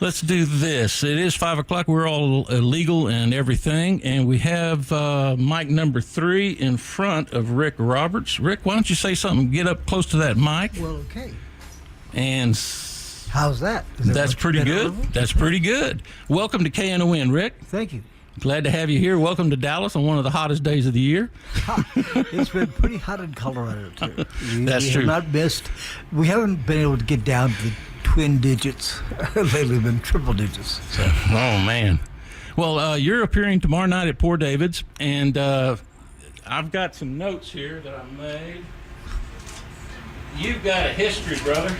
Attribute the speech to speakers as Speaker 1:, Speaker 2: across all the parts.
Speaker 1: Let's do this. It is 5 o'clock. We're all legal and everything, and we have mic number 3 in front of Rick Roberts. Rick, why don't you say something? Get up close to that mic.
Speaker 2: Well, okay.
Speaker 1: And
Speaker 2: how's that?
Speaker 1: That's pretty good. That's pretty good. Welcome to KNON, Rick.
Speaker 2: Thank you.
Speaker 1: Glad to have you here. Welcome to Dallas on one of the hottest days of the year.
Speaker 2: It's been pretty hot in Colorado, too.
Speaker 1: That's true.
Speaker 2: We have not missed. We haven't been able to get down to the twin digits. Lately, been triple digits. So.
Speaker 1: Oh, man. Well, you're appearing tomorrow night at Poor David's, and I've got some notes here that I made. You've got a history, brother.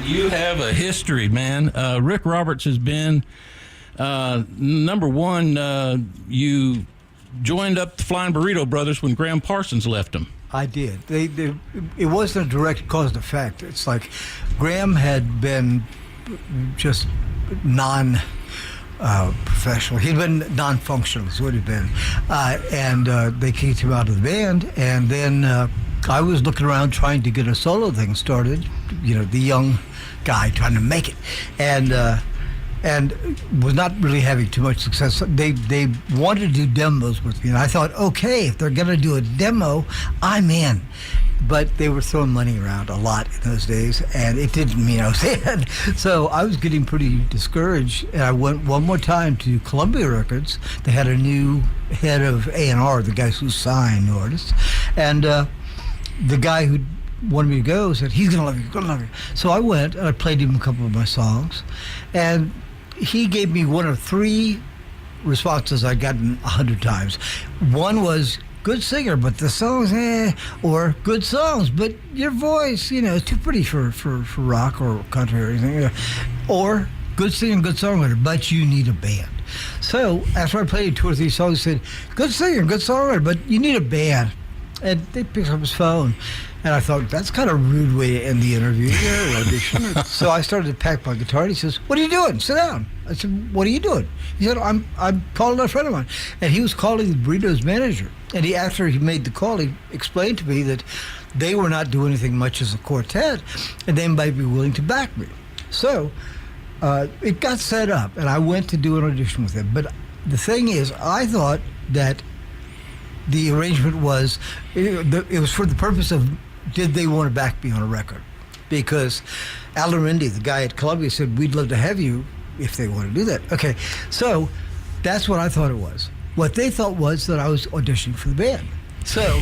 Speaker 1: You have a history, man. Rick Roberts has been... number one, you joined up the Flying Burrito Brothers when Graham Parsons left them.
Speaker 2: I did. It wasn't a direct cause and effect. It's like Graham had been just non-professional. He'd been non-functional, is what he'd been. And they kicked him out of the band. And then I was looking around trying to get a solo thing started, you know, the young guy trying to make it. And was not really having too much success. They wanted to do demos with me, and I thought, okay, if they're going to do a demo, I'm in. But they were throwing money around a lot in those days, and it didn't mean I was in. So I was getting pretty discouraged, and I went one more time to Columbia Records. They had a new head of A&R, the guys who sign new artists, and the guy who wanted me to go said, he's going to love you, going to love you. So I went, and I played him a couple of my songs, and he gave me one of 3 responses I'd gotten 100 times. One was, good singer, but the songs, or good songs, but your voice, you know, is too pretty for rock or country or anything. Or, good singer, good songwriter, but you need a band. So, after I played 2 or 3 songs, he said, good singer, good songwriter, but you need a band. And they picked up his phone. And I thought, that's kind of a rude way to end the interview. So I started to pack my guitar, and he says, what are you doing? Sit down. I said, what are you doing? He said, I'm calling a friend of mine. And he was calling the Burrito's manager. And after he made the call, he explained to me that they were not doing anything much as a quartet, and they might be willing to back me. So it got set up, and I went to do an audition with them. But the thing is, I thought that the arrangement was, it was for the purpose of, did they want to back me on a record? Because Alan Rindy, the guy at Columbia, said, we'd love to have you if they want to do that. Okay, so that's what I thought it was. What they thought was that I was auditioning for the band. So,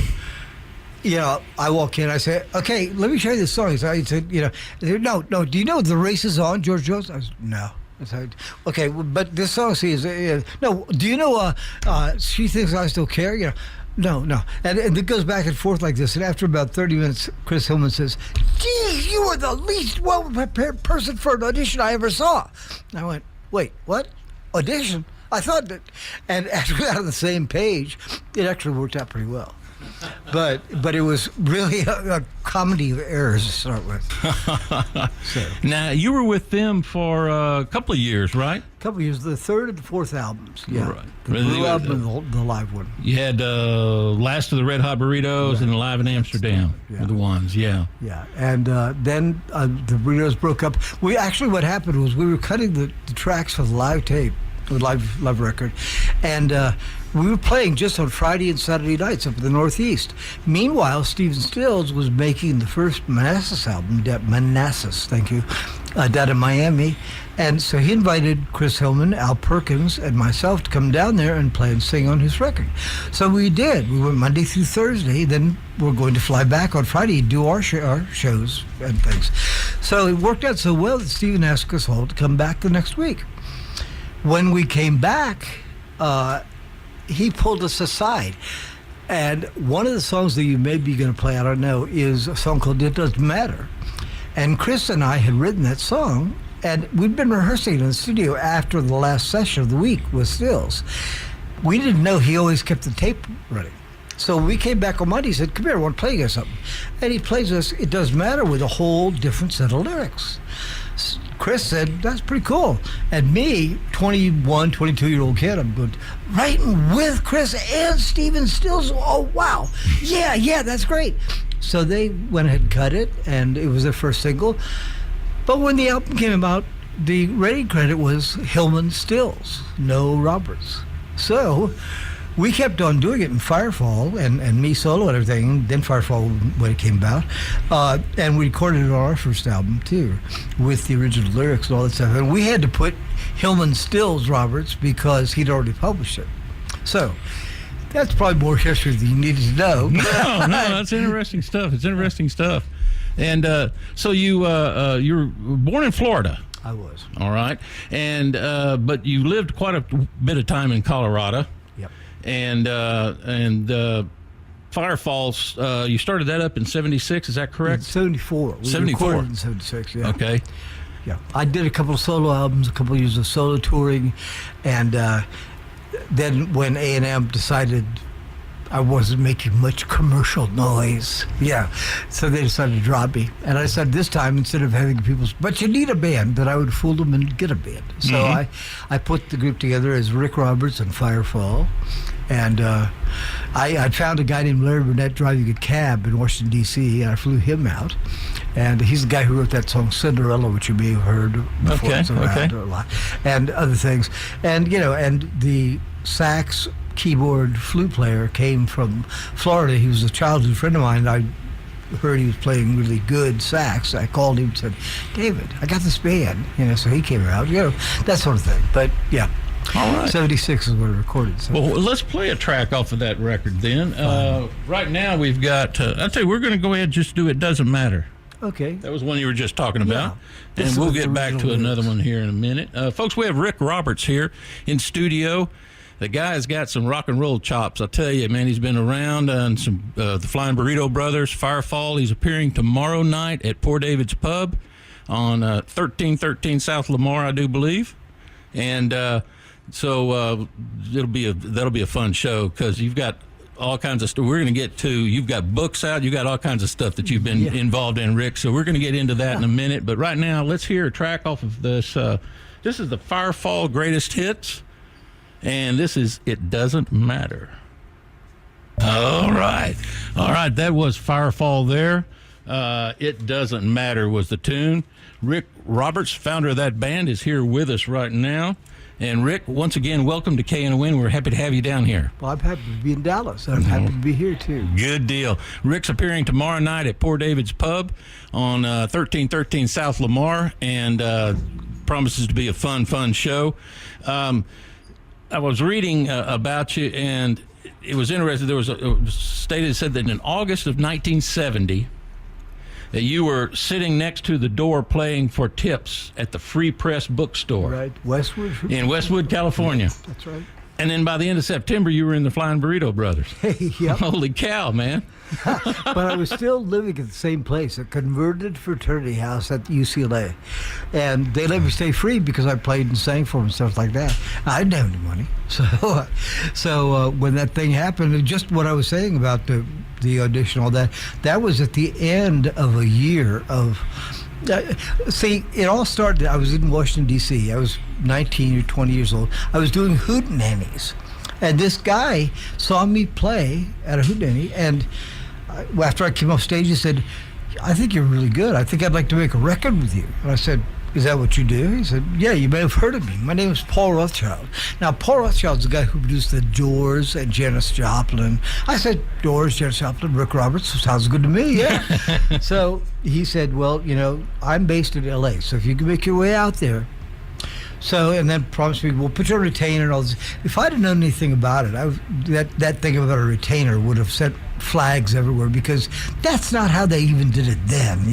Speaker 2: you know, I walk in, I say, okay, let me show you this song. So I said, you know, no, do you know The Race Is On, George Jones? I said, no. Okay, but this song is, no, do you know She Thinks I Still Care? You know, no. And it goes back and forth like this. And after about 30 minutes, Chris Hillman says, geez, you were the least well-prepared person for an audition I ever saw. And I went, wait, what? Audition? I thought that. And as we got on the same page, it actually worked out pretty well. But it was really a comedy of errors to start with. So.
Speaker 1: Now, you were with them for a couple of years, right?
Speaker 2: A couple of years, the 3rd and the 4th albums. Yeah,
Speaker 1: right.
Speaker 2: The Blue album and the live one.
Speaker 1: You had Last of the Red Hot Burritos, right, and Live in Amsterdam were the ones, yeah. Yeah,
Speaker 2: and then the Burritos broke up. What happened was we were cutting the tracks for the live tape, the live record, and we were playing just on Friday and Saturday nights up in the Northeast. Meanwhile, Stephen Stills was making the first Manassas album, Manassas, thank you, down in Miami. And so he invited Chris Hillman, Al Perkins, and myself to come down there and play and sing on his record. So we did. We went Monday through Thursday. Then we're going to fly back on Friday and do our shows and things. So it worked out so well that Stephen asked us all to come back the next week. When we came back, he pulled us aside. And one of the songs that you may be going to play, I don't know, is a song called It Doesn't Matter. And Chris and I had written that song, and we'd been rehearsing in the studio after the last session of the week with Stills. We didn't know he always kept the tape running. So we came back on Monday, he said, come here, I want to play you something. And he plays us It Doesn't Matter with a whole different set of lyrics. Chris said, that's pretty cool. And me, 21, 22-year-old kid, I'm going, writing with Chris and Stephen Stills. Oh, wow. Yeah, that's great. So they went ahead and cut it, and it was their first single. But when the album came about, the rating credit was Hillman Stills, no Roberts. So we kept on doing it in Firefall and me solo and everything. Then Firefall, when it came about, and we recorded it on our first album too, with the original lyrics and all that stuff. And we had to put Hillman Stills Roberts because he'd already published it. So that's probably more history than you needed to know.
Speaker 1: No, that's interesting stuff. It's interesting stuff. And so you were born in Florida.
Speaker 2: I was.
Speaker 1: All right. And but you lived quite a bit of time in Colorado.
Speaker 2: Yep.
Speaker 1: And Firefalls, you started that up in 76, is that correct?
Speaker 2: 74. We
Speaker 1: 74.
Speaker 2: recorded in 76, yeah.
Speaker 1: Okay.
Speaker 2: Yeah. I did a couple of solo albums, a couple of years of solo touring, and then when A&M decided I wasn't making much commercial noise, so they decided to drop me. And I decided this time, instead of having people, but you need a band, that I would fool them and get a band. So I put the group together as Rick Roberts and Firefall. And I found a guy named Larry Burnett driving a cab in Washington, D.C., and I flew him out. And he's the guy who wrote that song Cinderella, which you may have heard before. It's around a lot, and other things. And, and the sax, keyboard, flute player came from Florida. He was a childhood friend of mine. I heard he was playing really good sax. I called him and said, David, I got this band. So he came out, that sort of thing. But, yeah.
Speaker 1: All right.
Speaker 2: 76 is when I recorded. So.
Speaker 1: Well, let's play a track off of that record then. Right now we've got, I'll tell you, we're going to go ahead and just do It Doesn't Matter.
Speaker 2: Okay.
Speaker 1: That was one you were just talking about.
Speaker 2: Yeah.
Speaker 1: And we'll get back to another one here in a minute. Folks, we have Rick Roberts here in studio. The guy's got some rock and roll chops. I'll tell you, man, he's been around on some the Flying Burrito Brothers, Firefall. He's appearing tomorrow night at Poor David's Pub on 1313 South Lamar, I do believe. And so that'll be a fun show because you've got all kinds of stuff. We're going to get to, you've got books out, you've got all kinds of stuff that you've been involved in, Rick. So we're going to get into that in a minute. But right now, let's hear a track off of this. This is the Firefall Greatest Hits. And this is It Doesn't Matter. All right. That was Firefall there. It Doesn't Matter was the tune. Rick Roberts, founder of that band, is here with us right now. And Rick, once again, welcome to KNON. We're happy to have you down here.
Speaker 2: Well, I'm happy to be in Dallas. I'm happy to be here, too.
Speaker 1: Good deal. Rick's appearing tomorrow night at Poor David's Pub on 1313 South Lamar, and promises to be a fun show. I was reading about you, and it was interesting. There was said that in August of 1970, that you were sitting next to the door playing for tips at the Free Press bookstore.
Speaker 2: Right, Westwood.
Speaker 1: In Westwood, California.
Speaker 2: That's right.
Speaker 1: And then by the end of September, you were in the Flying Burrito Brothers.
Speaker 2: Yep.
Speaker 1: Holy cow, man.
Speaker 2: But I was still living at the same place, a converted fraternity house at UCLA. And they let me stay free because I played and sang for them and stuff like that. I didn't have any money. So when that thing happened, and just what I was saying about the audition, all that, that was at the end of a year of... see, it all started, I was in Washington, D.C. I was 19 or 20 years old. I was doing hootenannies. And this guy saw me play at a hootenanny, and after I came off stage, he said, I think you're really good. I think I'd like to make a record with you. And I said, is that what you do? He said, yeah, you may have heard of me. My name is Paul Rothschild. Now, Paul Rothschild's the guy who produced the Doors and Janis Joplin. I said, Doors, Janis Joplin, Rick Roberts, sounds good to me, yeah. So he said, well, I'm based in L.A., so if you can make your way out there. So, and then promised me, we'll put you on a retainer and all this. If I'd have known anything about it, that thing about a retainer would have set flags everywhere, because that's not how they even did it then,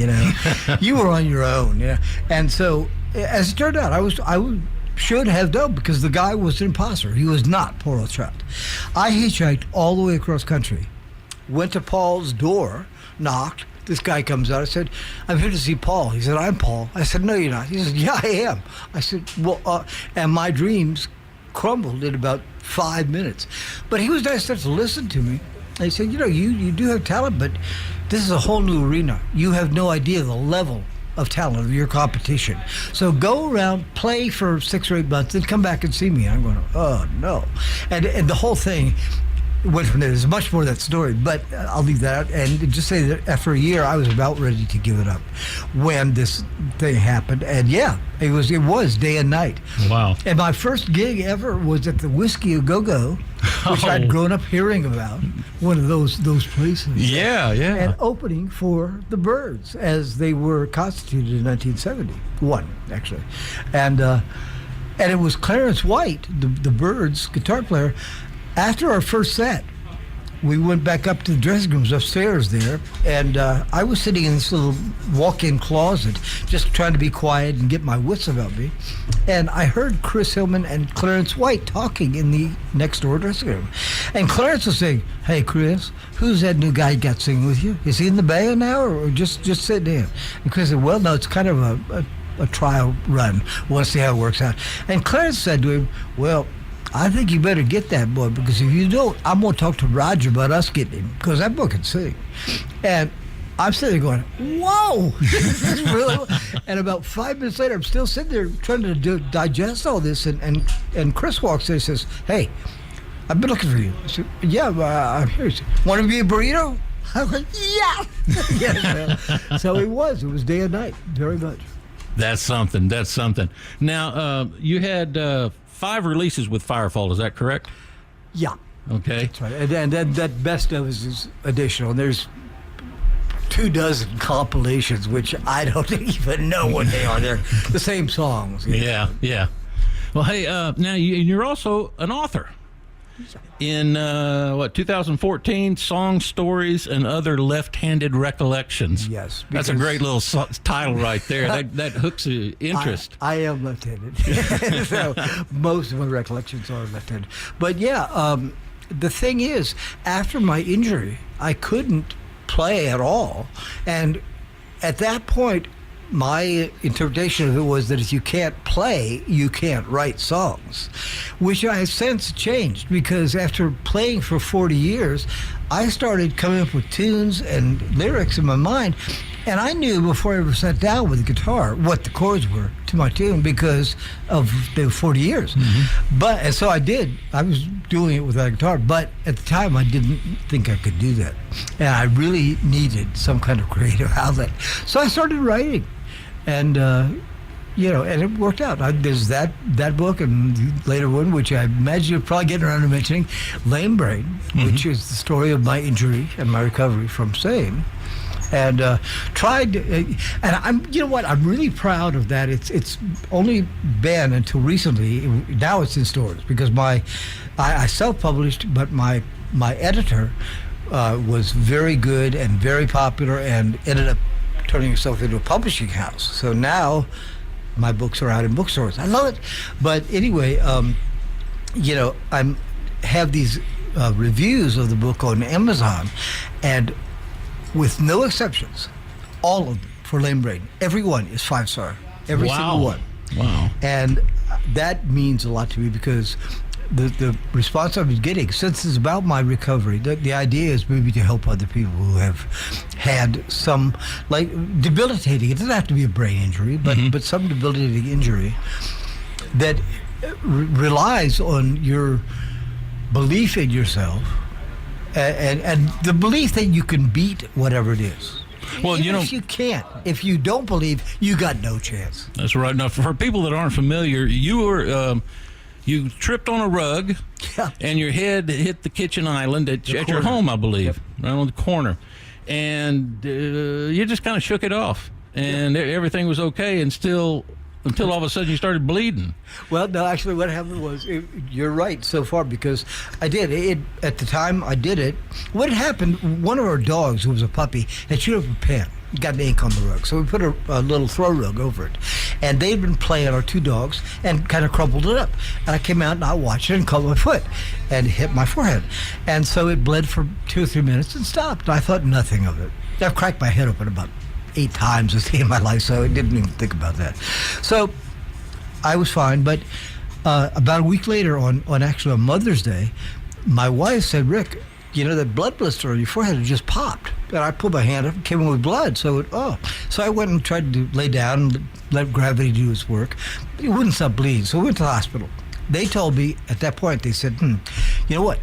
Speaker 2: You were on your own, And so, as it turned out, I should have known, because the guy was an imposter. He was not Paul Rothschild. I hitchhiked all the way across country, went to Paul's door, knocked. This guy comes out. I said, I'm here to see Paul. He said, I'm Paul. I said, no, you're not. He said, yeah, I am. I said, well, and my dreams crumbled in about 5 minutes. But he was nice enough to listen to me. And he said, you do have talent, but this is a whole new arena. You have no idea the level of talent of your competition. So go around, play for 6 or 8 months, then come back and see me. And I'm going, oh, no. And the whole thing, it went from there. There's much more to that story, but I'll leave that out and just say that after a year, I was about ready to give it up when this thing happened. And yeah, it was day and night.
Speaker 1: Wow.
Speaker 2: And my first gig ever was at the Whiskey A Go-Go, which I'd grown up hearing about, one of those places.
Speaker 1: Yeah.
Speaker 2: And opening for the Byrds as they were constituted in 1971, actually. And it was Clarence White, the Byrds guitar player. After our first set, we went back up to the dressing rooms upstairs there, and I was sitting in this little walk-in closet, just trying to be quiet and get my wits about me, and I heard Chris Hillman and Clarence White talking in the next-door dressing room. And Clarence was saying, "Hey, Chris, who's that new guy you got singing with you? Is he in the band now, or just sitting in?" And Chris said, "Well, no, it's kind of a trial run. Want to see how it works out." And Clarence said to him, "Well, I think you better get that boy, because if you don't, I'm going to talk to Roger about us getting him, because that boy can sing." And I'm sitting there going, whoa! This is really... And about 5 minutes later, I'm still sitting there trying to digest all this, and Chris walks in and says, "Hey, I've been looking for you." I said, "Yeah, I'm here." He said, "Want to be a burrito?" I was like, "Yeah!" Yes, so it was day and night, very much.
Speaker 1: That's something. Now, you had 5 releases with Firefall, is that correct?
Speaker 2: Yeah.
Speaker 1: Okay.
Speaker 2: That's right. And that best of is additional. And there's 24 compilations, which I don't even know what they are. They're the same songs.
Speaker 1: Yeah. Well, hey, now you're also an author. In 2014, Song Stories and Other Left-Handed Recollections.
Speaker 2: Yes,
Speaker 1: that's a great little title right there. that hooks interest.
Speaker 2: I am left-handed, so most of my recollections are left-handed. But yeah, the thing is, after my injury, I couldn't play at all, and at that point, my interpretation of it was that if you can't play, you can't write songs, which I have since changed, because after playing for 40 years, I started coming up with tunes and lyrics in my mind, and I knew before I ever sat down with the guitar what the chords were to my tune because of the 40 years. Mm-hmm. And so I did. I was doing it without a guitar, but at the time I didn't think I could do that, and I really needed some kind of creative outlet. So I started writing. And, and it worked out. There's that book and the later one, which I imagine you're probably getting around to mentioning, Lame Brain, mm-hmm. which is the story of my injury and my recovery from SANE. And and I'm really proud of that. It's only been until recently, now it's in stores, because I self-published, but my editor was very good and very popular and ended up turning himself into a publishing house. So now my books are out in bookstores. I love it. But anyway, I have these reviews of the book on Amazon, and with no exceptions, all of them for Lame Brain, every one is 5-star. Every single one.
Speaker 1: Wow.
Speaker 2: And that means a lot to me, because the response I've been getting, since it's about my recovery, the idea is maybe to help other people who have had some, like, debilitating, it doesn't have to be a brain injury, but, mm-hmm. but some debilitating injury that relies on your belief in yourself and the belief that you can beat whatever it is. Well, if you can't, if you don't believe, you got no chance.
Speaker 1: That's right. Now, for people that aren't familiar, you were... You tripped on a rug,
Speaker 2: yeah.
Speaker 1: and your head hit the kitchen island at your home, I believe, yep. right on the corner. And you just kind of shook it off, and everything was okay, and until all of a sudden you started bleeding.
Speaker 2: Well, no, actually what happened was, you're right so far, because I did it at the time I did it. What happened, one of our dogs, who was a puppy, had chewed up a pen, got an ink on the rug, so we put a little throw rug over it, and they'd been playing, our 2 dogs, and kind of crumpled it up, and I came out and I watched it and caught my foot and hit my forehead, and so it bled for 2 or 3 minutes and stopped. I thought nothing of it. I've cracked my head open about 8 times this day in my life, so I didn't even think about that. So I was fine, but about a week later, on Mother's Day, my wife said, "Rick, that blood blister on your forehead had just popped." And I pulled my hand up and came in with blood. So I went and tried to lay down and let gravity do its work. It wouldn't stop bleeding, so we went to the hospital. They told me at that point, they said, "You know what?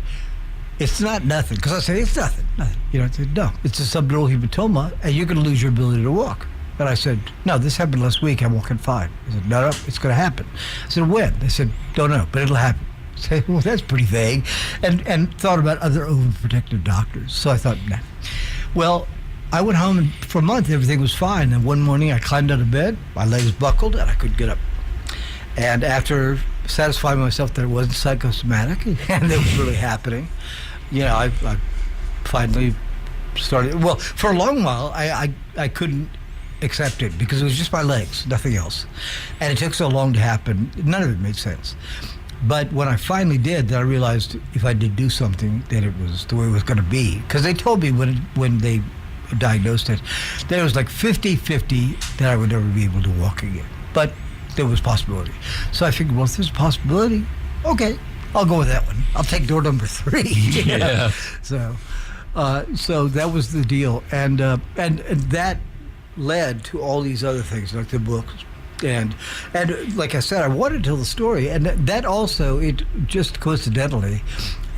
Speaker 2: it's not nothing. Because I said, it's nothing. I said, no, it's a subdural hematoma, and you're going to lose your ability to walk. And I said, no, this happened last week. I'm walking fine. I said, no, it's going to happen. I said, when? They said, don't know, but it'll happen. I said, well, that's pretty vague. And thought about other overprotective doctors. So I thought, nah. Well, I went home, and for a month, everything was fine. And one morning, I climbed out of bed, my legs buckled, and I couldn't get up. And after satisfying myself that it wasn't psychosomatic and it was really happening, I finally started. Well, for a long while, I couldn't accept it because it was just my legs, nothing else. And it took so long to happen, none of it made sense. But when I finally did, then I realized if I did do something, that it was the way it was going to be. Because they told me when they diagnosed it, that it was like 50-50 that I would never be able to walk again. But there was possibility. So I figured, well, if there's a possibility, okay, I'll go with that one. I'll take door number 3.
Speaker 1: Yeah.
Speaker 2: So that was the deal. And that led to all these other things, like the books. And like I said, I wanted to tell the story. And that also, it just coincidentally,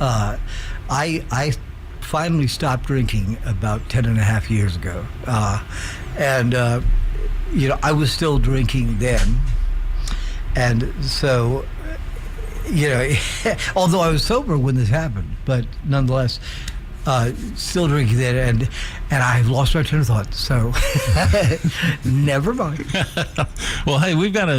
Speaker 2: I finally stopped drinking about 10 and a half years ago. I was still drinking then. And so, although I was sober when this happened, but nonetheless, still drinking then, and I've lost my train of thought. So, never mind.
Speaker 1: Well, hey,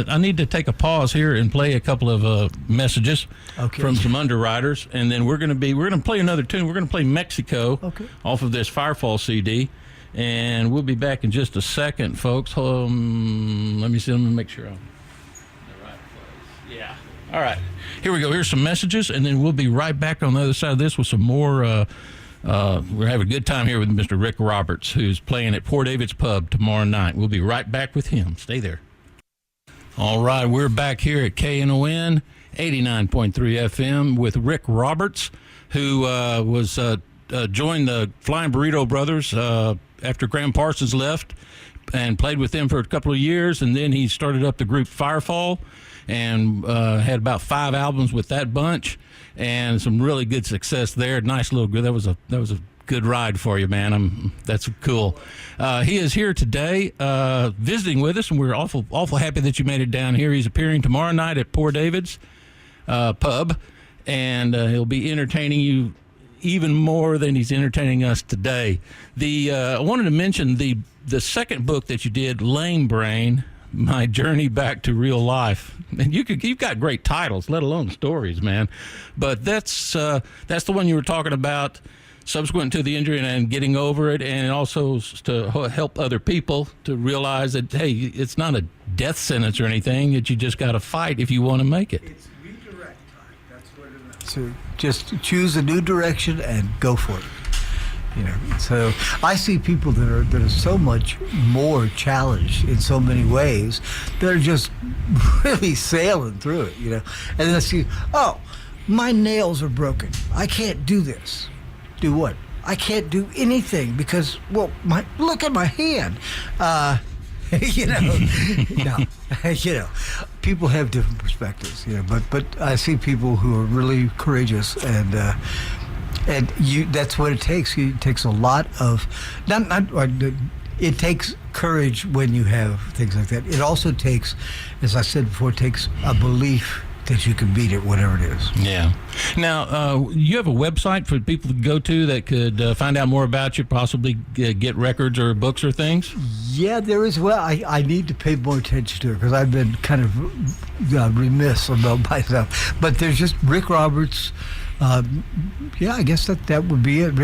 Speaker 1: I need to take a pause here and play a couple of messages from some underwriters, and then we're going to play another tune. We're going to play Mexico off of this Firefall CD, and we'll be back in just a second, folks. Let me see. Let me make sure I'm in the right place. Yeah. All right. Here we go. Here's some messages, and then we'll be right back on the other side of this with some more. We're having a good time here with Mr. Rick Roberts, who's playing at Poor David's Pub tomorrow night. We'll be right back with him. Stay there. All right, we're back here at KNON 89.3 FM with Rick Roberts, who joined the Flying Burrito Brothers after Graham Parsons left and played with them for a couple of years, and then he started up the group Firefall and had about 5 albums with that bunch and some really good success there. Nice little good. That was a good ride for you, man. That's cool. He is here today visiting with us, and we're awful happy that you made it down here. He's appearing tomorrow night at Poor David's Pub, and he'll be entertaining you even more than he's entertaining us today. I wanted to mention the second book that you did, Lame Brain, My Journey Back to Real Life. And you've got great titles, let alone stories, man. But that's the one you were talking about, subsequent to the injury and getting over it, and also to help other people to realize that, hey, it's not a death sentence or anything, that you just got to fight if you want to make it.
Speaker 2: It's redirect time. That's what it is. So just choose a new direction and go for it. So I see people that are so much more challenged in so many ways that are just really sailing through it, And then I see, oh, my nails are broken. I can't do this. Do what? I can't do anything because, well, look at my hand. People have different perspectives, but I see people who are really courageous and that's what it takes. It takes a lot of, it takes courage when you have things like that. It also takes, as I said before, it takes a belief that you can beat it, whatever it is.
Speaker 1: Yeah. Now, you have a website for people to go to that could find out more about you, possibly get records or books or things?
Speaker 2: Yeah, there is. Well, I need to pay more attention to it because I've been kind of remiss about myself. But there's just Rick Roberts. I guess that would be it.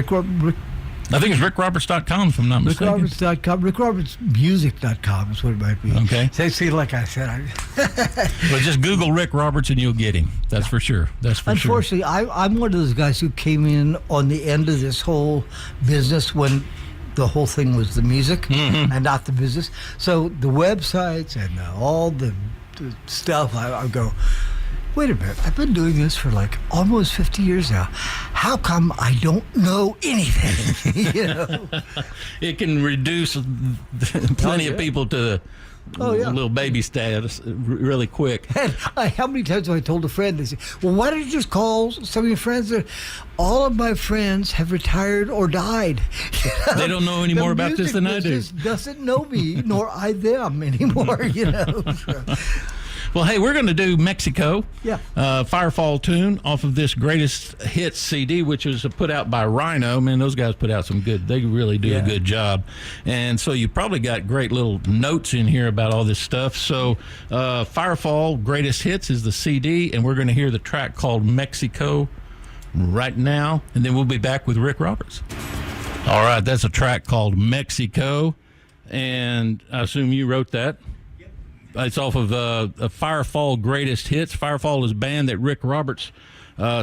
Speaker 1: I think it's rickroberts.com, if I'm not mistaken.
Speaker 2: rickroberts.com. rickrobertsmusic.com is what it might be.
Speaker 1: Okay.
Speaker 2: See, like I said,
Speaker 1: Well, just Google Rick Roberts and you'll get him. That's for sure.
Speaker 2: Unfortunately, I'm one of those guys who came in on the end of this whole business when the whole thing was the music and not the business. So the websites and all the stuff, I go, wait a minute, I've been doing this for like almost 50 years now. How come I don't know anything?
Speaker 1: It can reduce plenty of people to
Speaker 2: Oh, yeah.
Speaker 1: A little baby status really quick.
Speaker 2: And how many times have I told a friend, they say, well, why don't you just call some of your friends? All of my friends have retired or died.
Speaker 1: They don't know any more about this than I do.
Speaker 2: Doesn't know me, nor I them anymore, you know. So.
Speaker 1: Well, hey, we're going to do Mexico.
Speaker 2: Yeah.
Speaker 1: Firefall tune off of this Greatest Hits CD, which was put out by Rhino. Man, those guys put out some good, they really do a good job. And so you probably got great little notes in here about all this stuff. So Firefall Greatest Hits is the CD, and we're going to hear the track called Mexico right now, and then we'll be back with Rick Roberts. All right, that's a track called Mexico, and I assume you wrote that. It's off of a Firefall Greatest Hits. Firefall is a band that Rick Roberts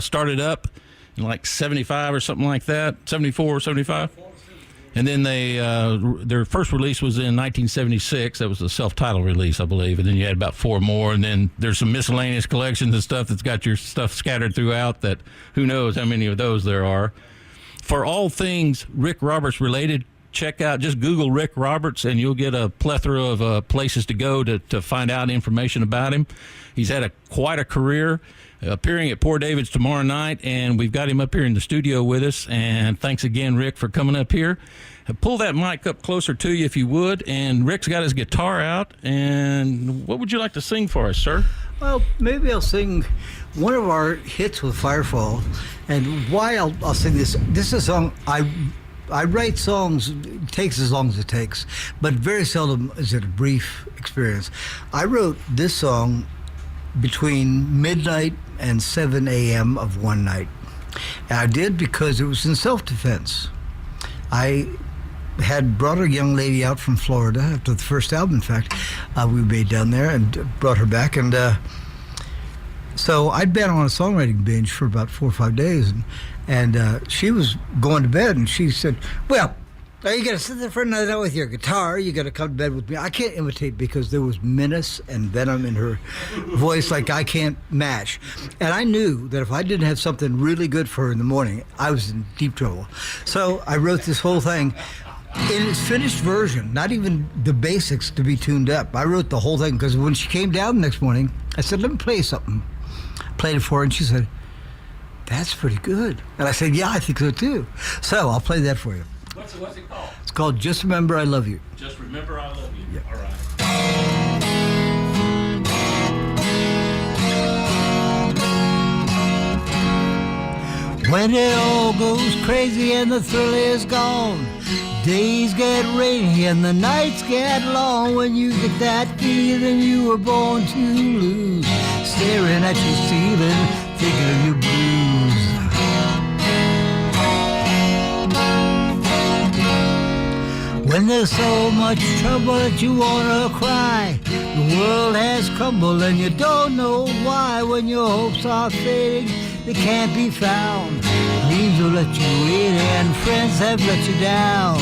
Speaker 1: started up in like 75 or something like that, 74 or 75. And then their first release was in 1976. That was a self-titled release, I believe. And then you had about 4 more. And then there's some miscellaneous collections and stuff that's got your stuff scattered throughout that who knows how many of those there are. For all things Rick Roberts related, check out, just Google Rick Roberts, and you'll get a plethora of places to go to find out information about him. He's had quite a career, appearing at Poor David's tomorrow night, and we've got him up here in the studio with us. And thanks again, Rick, for coming up here. Pull that mic up closer to you if you would. And Rick's got his guitar out. And what would you like to sing for us, sir?
Speaker 2: Well, maybe I'll sing one of our hits with Firefall. And why I'll sing this. This is a song I write songs, it takes as long as it takes, but very seldom is it a brief experience. I wrote this song between midnight and 7 a.m. of one night. And I did because it was in self-defense. I had brought a young lady out from Florida after the first album, in fact, we made down there, and brought her back. And so I'd been on a songwriting binge for about 4 or 5 days, and she was going to bed, and she said, well, now you got to sit there for another night with your guitar. You got to come to bed with me. I can't imitate because there was menace and venom in her voice like I can't match. And I knew that if I didn't have something really good for her in the morning, I was in deep trouble. So I wrote this whole thing in its finished version, not even the basics to be tuned up. I wrote the whole thing because when she came down the next morning, I said, let me play you something. Played it for her, and she said, that's pretty good. And I said, yeah, I think so too. So I'll play that for you.
Speaker 1: What's it called?
Speaker 2: It's called Just Remember I Love You.
Speaker 1: Just Remember I Love You.
Speaker 2: Yeah.
Speaker 1: All right.
Speaker 2: When it all goes crazy and the thrill is gone, days get rainy and the nights get long, when you get that feeling you were born to lose, staring at your ceiling, thinking of your blues. When there's so much trouble that you wanna cry, the world has crumbled and you don't know why. When your hopes are fading, they can't be found. Dreams will let you in and friends have let you down.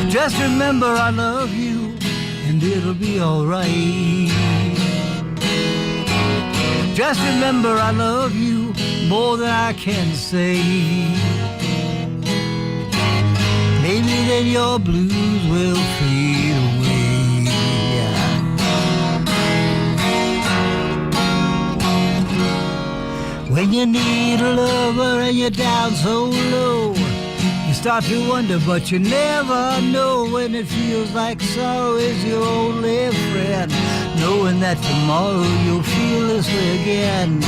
Speaker 2: Just remember I love you and it'll be alright. Just remember I love you more than I can say. Maybe then your blues will fade away. When you need a lover and you're down so low, you start to wonder, but you never know when it feels like sorrow is your only friend, knowing that tomorrow you'll feel this way again.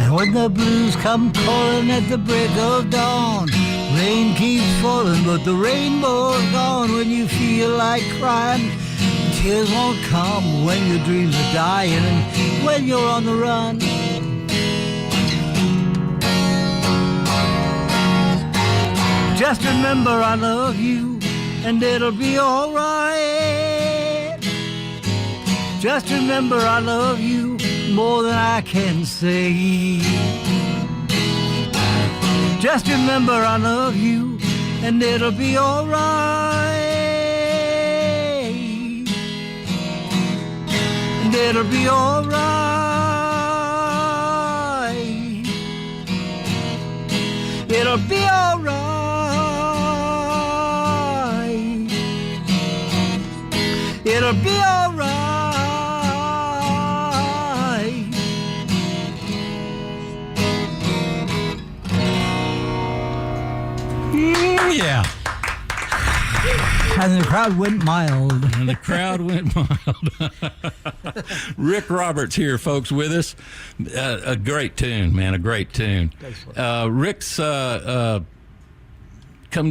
Speaker 2: And when the blues come calling at the break of dawn, rain keeps falling but the rainbow's gone. When you feel like crying, tears won't come. When your dreams are dying and when you're on the run, just remember I love you and it'll be alright. Just remember I love you more than I can say. Just remember I love you and it'll be alright. And it'll be alright. It'll be alright. It'll be alright.
Speaker 1: Yeah.
Speaker 2: And the crowd went mild.
Speaker 1: And the crowd went mild. Rick Roberts here, folks, with us. A great tune, man, a great tune. Rick's come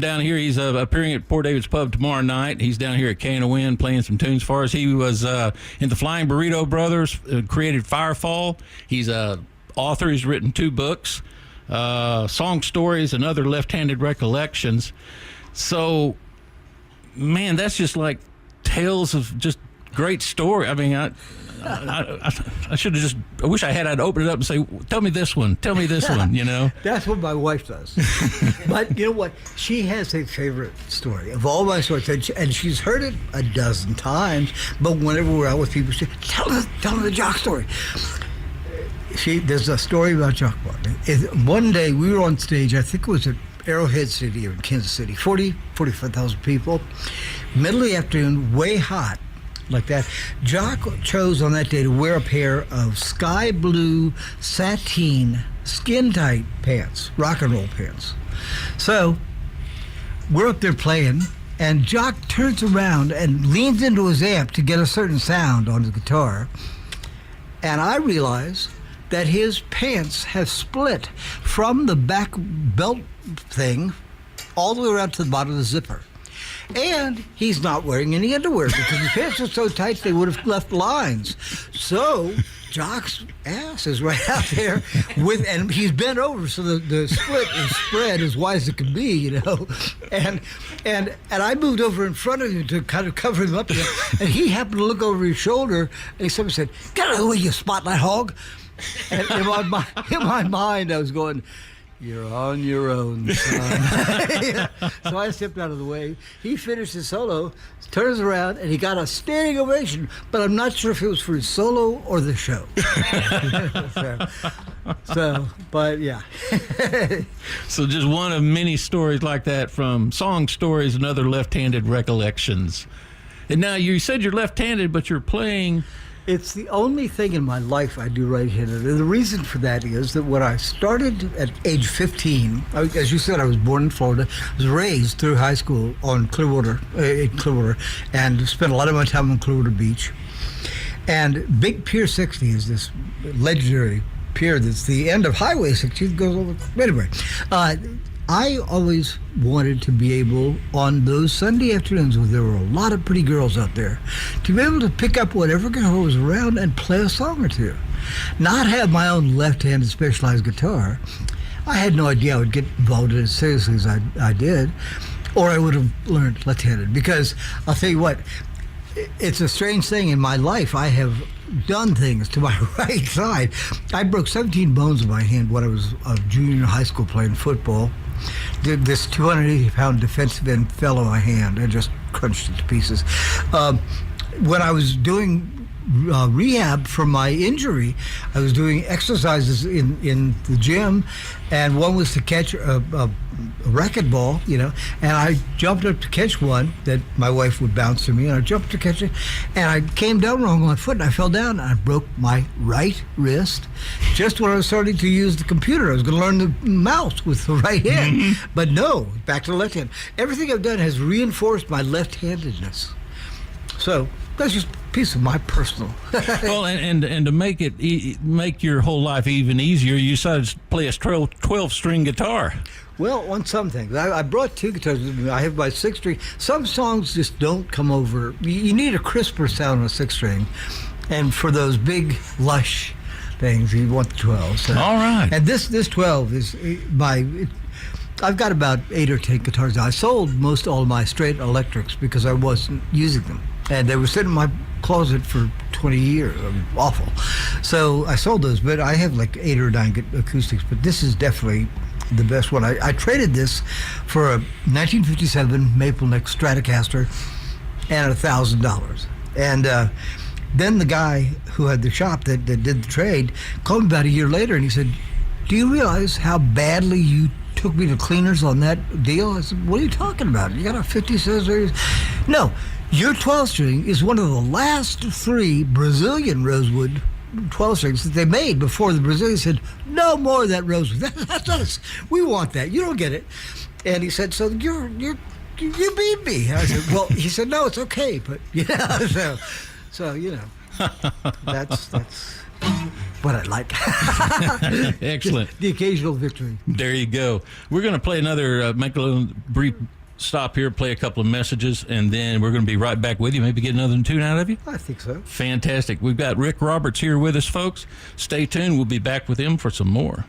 Speaker 1: down here. He's appearing at Port David's Pub tomorrow night. He's down here at KNON playing some tunes for us. He was in the Flying Burrito Brothers, created Firefall. He's a author. He's written 2 books, Song Stories and Other Left-Handed Recollections. So, man, that's just like tales of just great story. I mean, I should have just. I wish I'd open it up and say, "Tell me this one. Tell me this one." You know.
Speaker 2: That's what my wife does. But you know what? She has a favorite story of all my stories, and she's heard it a dozen times. But whenever we're out with people, she tell them the Jock story. There's a story about Jock Martin. One day we were on stage. I think it was at Arrowhead Stadium in Kansas City, 45,000 people. Middle of the afternoon, way hot, like that. Jock chose on that day to wear a pair of sky blue sateen skin-tight pants, rock and roll pants. So we're up there playing, and Jock turns around and leans into his amp to get a certain sound on his guitar. And I realize that his pants have split from the back belt thing all the way around to the bottom of the zipper. And he's not wearing any underwear because his pants are so tight they would have left lines. So Jock's ass is right out there and he's bent over, so the split is spread as wide as it can be, you know. And I moved over in front of him to kind of cover him up there, and he happened to look over his shoulder, and somebody said, "Get out of the way, you spotlight hog." And in my mind, I was going, "You're on your own, son." So I stepped out of the way. He finished his solo, turns around, and he got a standing ovation, but I'm not sure if it was for his solo or the show. But yeah.
Speaker 1: So just one of many stories like that from Song Stories and Other Left-Handed Recollections. And now you said you're left-handed, but you're playing...
Speaker 2: It's the only thing in my life I do right-handed. And the reason for that is that when I started at age 15, as you said, I was born in Florida, I was raised through high school on in Clearwater, and spent a lot of my time on Clearwater Beach. And Big Pier 60 is this legendary pier that's the end of Highway 60 that goes over. Anyway, I always wanted to be able, on those Sunday afternoons when there were a lot of pretty girls out there, to be able to pick up whatever girl was around and play a song or two. Not have my own left-handed specialized guitar. I had no idea I would get involved in it as seriously as I did, or I would have learned left-handed. Because I'll tell you what, it's a strange thing in my life. I have done things to my right side. I broke 17 bones in my hand when I was a junior in high school playing football. This 280-pound defensive end fell on my hand and just crunched it to pieces. When I was doing rehab for my injury, I was doing exercises in the gym, and one was to catch a racquetball, you know, and I jumped up to catch one that my wife would bounce to me, and I jumped to catch it, and I came down wrong on my foot, and I fell down, and I broke my right wrist just when I was starting to use the computer. I was going to learn the mouse with the right hand, but no, back to the left hand. Everything I've done has reinforced my left-handedness. So that's just a piece of my personal.
Speaker 1: Well, and to make it make your whole life even easier, you decided to play a 12-string guitar.
Speaker 2: Well, on some things. I brought 2 guitars with me. I have my 6-string. Some songs just don't come over. You need a crisper sound on a 6-string. And for those big, lush things, you want the 12. So.
Speaker 1: All right.
Speaker 2: And this 12 is I've got about 8 or 10 guitars now. I sold most all of my straight electrics because I wasn't using them. And they were sitting in my closet for 20 years. Awful. So I sold those, but I have like 8 or 9 acoustics. But this is definitely the best one. I traded this for a 1957 Maple Neck Stratocaster and $1,000. And then the guy who had the shop that did the trade called me about a year later, and he said, "Do you realize how badly you took me to Cleaners on that deal. I said, what are you talking about? You got a 50 cents? No, your 12-string is one of the last 3 Brazilian rosewood 12 strings that they made before the Brazilians said, no more of that rosewood. That's us. We want that. You don't get it. And he said, so you beat me. I said, well, he said, no, it's okay. But, so you know, that's what I like.
Speaker 1: Excellent.
Speaker 2: Just the occasional victory.
Speaker 1: There you go. We're going to play another, make a little brief stop here, play a couple of messages, and then we're going to be right back with you. Maybe get another tune out of you.
Speaker 2: I think so.
Speaker 1: Fantastic. We've got Rick Roberts here with us, folks. Stay tuned. We'll be back with him for some more.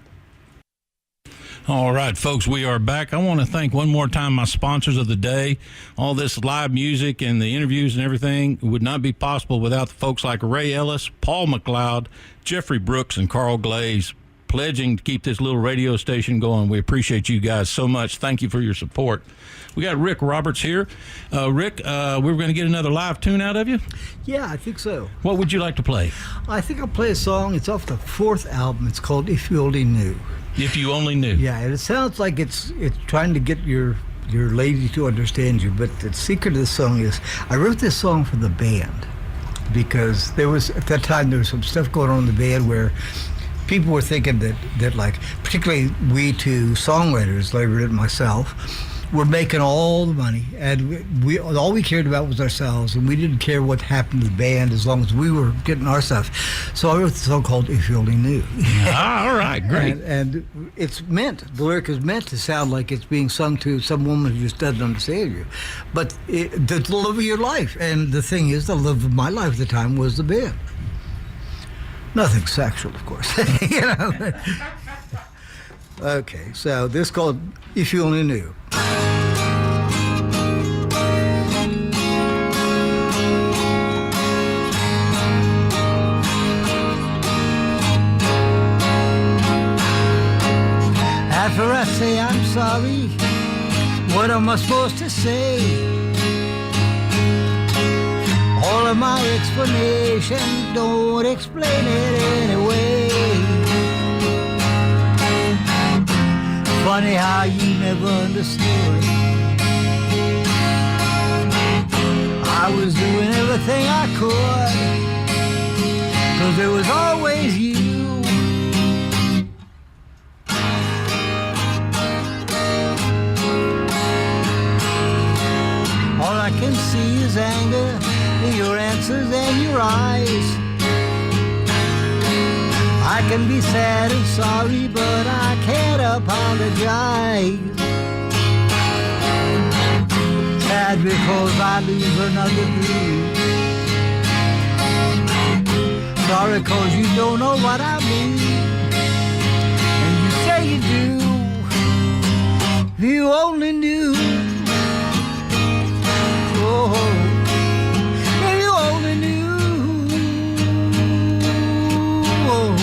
Speaker 1: All right, folks, we are back. I want to thank one more time my sponsors of the day. All this live music and the interviews and everything would not be possible without the folks like Ray Ellis, Paul McLeod, Jeffrey Brooks, and Carl Glaze pledging to keep this little radio station going. We appreciate you guys so much. Thank you for your support. We got Rick Roberts here. Rick, we're going to get another live tune out of you?
Speaker 2: Yeah, I think so.
Speaker 1: What would you like to play?
Speaker 2: I think I'll play a song. It's off the 4th album. It's called If You Only Knew.
Speaker 1: If You Only Knew.
Speaker 2: Yeah, and it sounds like it's trying to get your lady to understand you, but the secret of the song is I wrote this song for the band because there was, at that time, there was some stuff going on in the band where people were thinking that like, particularly we two songwriters, Larry and myself, were making all the money, and all we cared about was ourselves, and we didn't care what happened to the band as long as we were getting our stuff. So I wrote this song called If You Only Knew.
Speaker 1: All right, great.
Speaker 2: And it's meant, the lyric is meant to sound like it's being sung to some woman who just doesn't understand you. But the love of your life, and the thing is, the love of my life at the time was the band. Nothing sexual, of course. You know. Okay, so this is called If You Only Knew. After I say I'm sorry, what am I supposed to say? All of my explanation don't explain it anyway. Funny how you never understood. I was doing everything I could, 'cause there was always you. All I can see is anger in your answers and your eyes. I can be sad and sorry, but I can't apologize. Sad because I lose another dream. Sorry 'cause you don't know what I mean. And you say you do. If you only knew. Oh, if you only knew. Oh,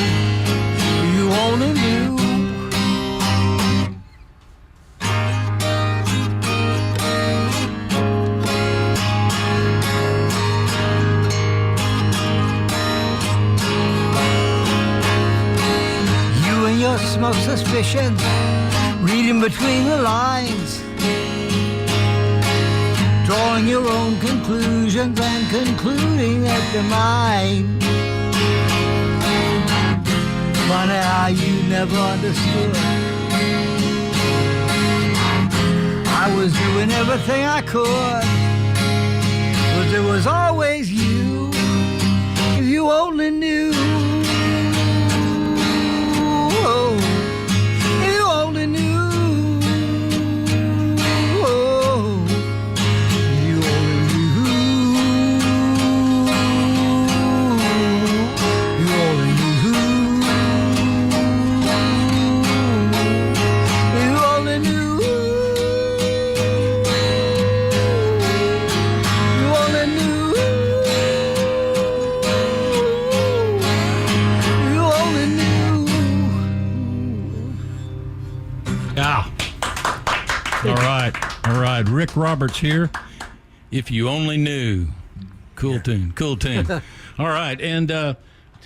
Speaker 2: if you only knew. Smug suspicions, reading between the lines, drawing your own conclusions and concluding that they're mine. Funny how you never understood. I was doing everything I could, but there was always you. If you only knew.
Speaker 1: All right, Rick Roberts here. If You Only Knew. Cool tune. All right, and tell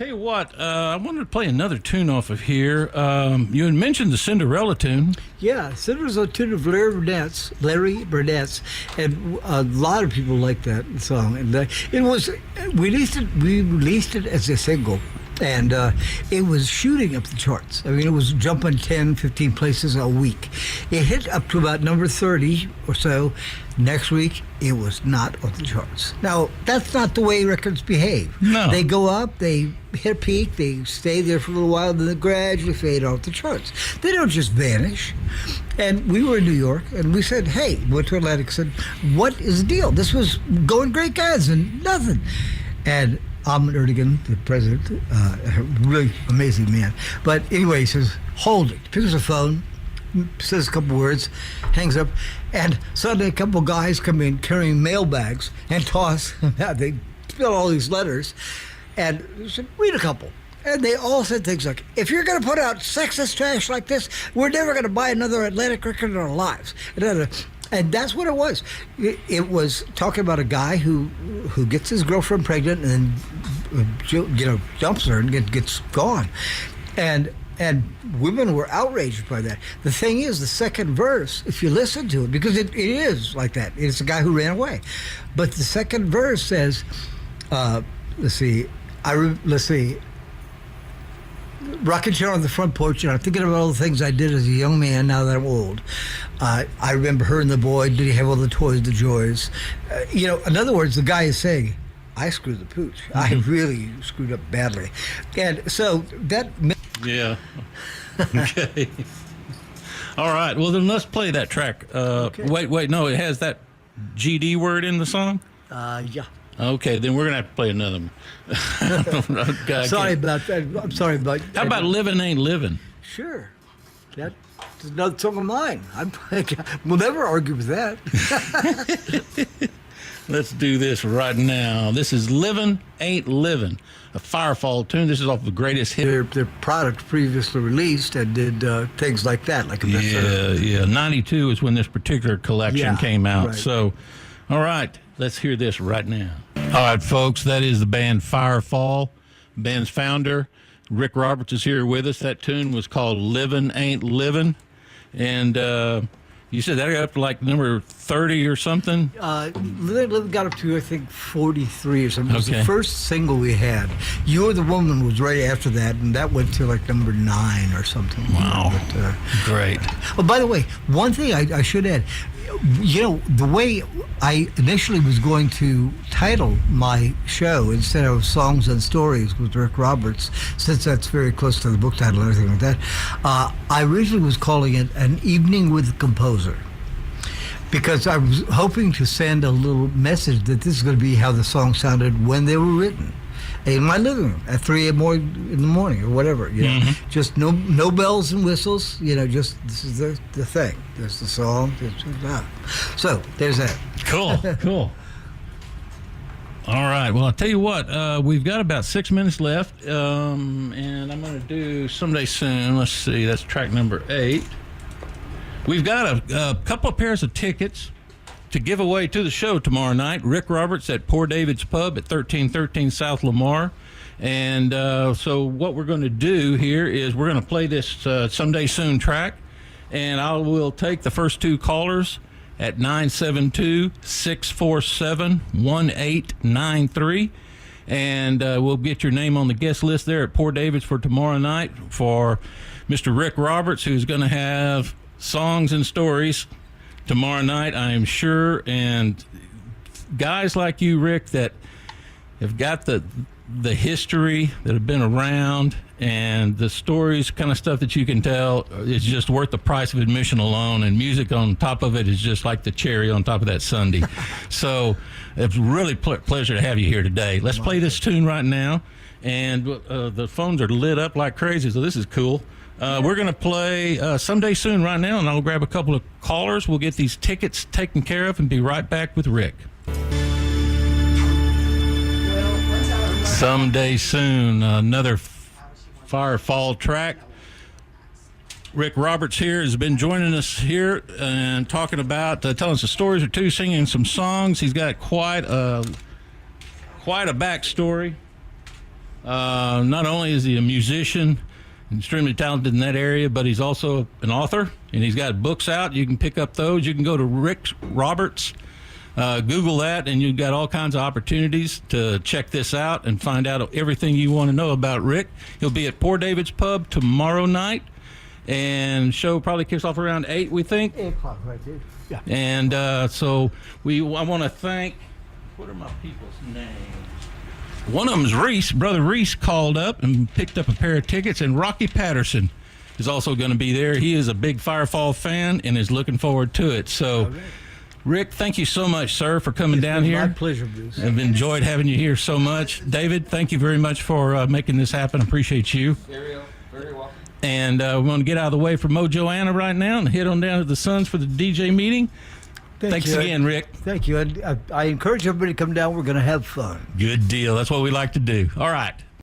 Speaker 1: Tell you what, I wanted to play another tune off of here. You had mentioned the Cinderella tune.
Speaker 2: Yeah, Cinderella's a tune of Larry Burnett's, and a lot of people like that song. And it was we released it as a single, and it was shooting up the charts. I mean, it was jumping 10, 15 places a week. It hit up to about number 30 or so. Next week, it was not on the charts. Now, that's not the way records behave.
Speaker 1: No.
Speaker 2: They go up, they hit a peak, they stay there for a little while, then they gradually fade off the charts. They don't just vanish. And we were in New York, and we said, hey, went to Atlantic, said, what is the deal? This was going great, guys, and nothing. And Ahmet Erdogan, the president, a really amazing man. But anyway, he says, hold it. Picks up the phone, says a couple words, hangs up, and suddenly a couple guys come in carrying mail bags and toss them out. They fill all these letters, and said, read a couple. And they all said things like, if you're going to put out sexist trash like this, we're never going to buy another Atlantic record in our lives. And that's what it was. It was talking about a guy who gets his girlfriend pregnant and then, dumps her and gets gone. And women were outraged by that. The thing is, the second verse, if you listen to it, because it is like that. It's a guy who ran away. But the second verse says, let's see, rocking chair on the front porch, and I'm thinking about all the things I did as a young man now that I'm old. I remember her and the boy. Did he have all the toys, the joys? In other words, the guy is saying, I screwed the pooch. I really screwed up badly. And so that...
Speaker 1: Yeah. Okay. All right. Well, then let's play that track.
Speaker 2: Okay.
Speaker 1: Wait. No, it has that GD word in the song?
Speaker 2: Yeah.
Speaker 1: Okay, then we're going to have to play another one.
Speaker 2: Sorry about that. I'm sorry about...
Speaker 1: How about Living Ain't Living?
Speaker 2: Sure. That's another song of mine. We'll never argue with that.
Speaker 1: Let's do this right now. This is Living Ain't Living, a Firefall tune. This is off the greatest hit.
Speaker 2: Their product previously released and did things like that, like a bestseller.
Speaker 1: Yeah. 92 is when this particular collection came out.
Speaker 2: Right.
Speaker 1: So, all right, let's hear this right now. All right, folks, that is the band Firefall. The band's founder, Rick Roberts, is here with us. That tune was called Livin' Ain't Livin'. And you said that got up to like number 30 or something?
Speaker 2: Livin' got up to, I think, 43 or something. It was
Speaker 1: Okay.
Speaker 2: the first single we had. You're the Woman was right after that, and that went to like number 9 or something.
Speaker 1: Wow. Great.
Speaker 2: Oh, by the way, one thing I should add, the way I initially was going to title my show instead of Songs and Stories with Rick Roberts, since that's very close to the book title and everything like that, I originally was calling it An Evening with the Composer, because I was hoping to send a little message that this is going to be how the song sounded when they were written. In my living room at 3 in the morning or whatever,
Speaker 1: Mm-hmm.
Speaker 2: just no bells and whistles, just this is the thing. There's the song. So there's that.
Speaker 1: Cool. All right. Well, I'll tell you what. We've got about 6 minutes left, and I'm going to do Someday Soon. Let's see. That's track number 8. We've got a couple of pairs of tickets to give away to the show tomorrow night. Rick Roberts at Poor David's Pub at 1313 South Lamar. And so what we're going to do here is we're going to play this Someday Soon track, and I will take the first 2 callers at 972-647-1893, and we'll get your name on the guest list there at Poor David's for tomorrow night for Mr. Rick Roberts, who's going to have songs and stories tomorrow night, I am sure. And guys like you, Rick, that have got the history, that have been around, and the stories, kind of stuff that you can tell, is just worth the price of admission alone. And music on top of it is just like the cherry on top of that sundae. So it's really pleasure to have you here today. Let's play this tune right now. And the phones are lit up like crazy, so this is cool. We're going to play Someday Soon right now, and I'll grab a couple of callers. We'll get these tickets taken care of and be right back with Rick. Someday Soon, another Firefall track. Rick Roberts here has been joining us here and talking about, telling us a stories or two, singing some songs. He's got quite a backstory. Not only is he a musician, extremely talented in that area, but he's also an author, and he's got books out. You can pick up those. You can go to Rick Roberts, Google that, and you've got all kinds of opportunities to check this out and find out everything you want to know about Rick. He'll be at Poor David's Pub tomorrow night, and show probably kicks off around 8, we think.
Speaker 2: 8 o'clock right there. Yeah.
Speaker 1: And so I want to thank, what are my people's names? One of them's Reese. Brother Reese called up and picked up a pair of tickets, and Rocky Patterson is also going to be there. He is a big Firefall fan and is looking forward to it. So,
Speaker 2: right.
Speaker 1: Rick, thank you so much, sir, for coming down here.
Speaker 2: My pleasure, Bruce.
Speaker 1: I've enjoyed having you here so much. David, thank you very much for making this happen. Appreciate you.
Speaker 3: Very welcome.
Speaker 1: And we're going to get out of the way for Mojoanna right now and head on down to the Suns for the DJ meeting. Thanks again, Rick.
Speaker 2: Thank you. I encourage everybody to come down. We're going to have fun.
Speaker 1: Good deal. That's what we like to do. All right.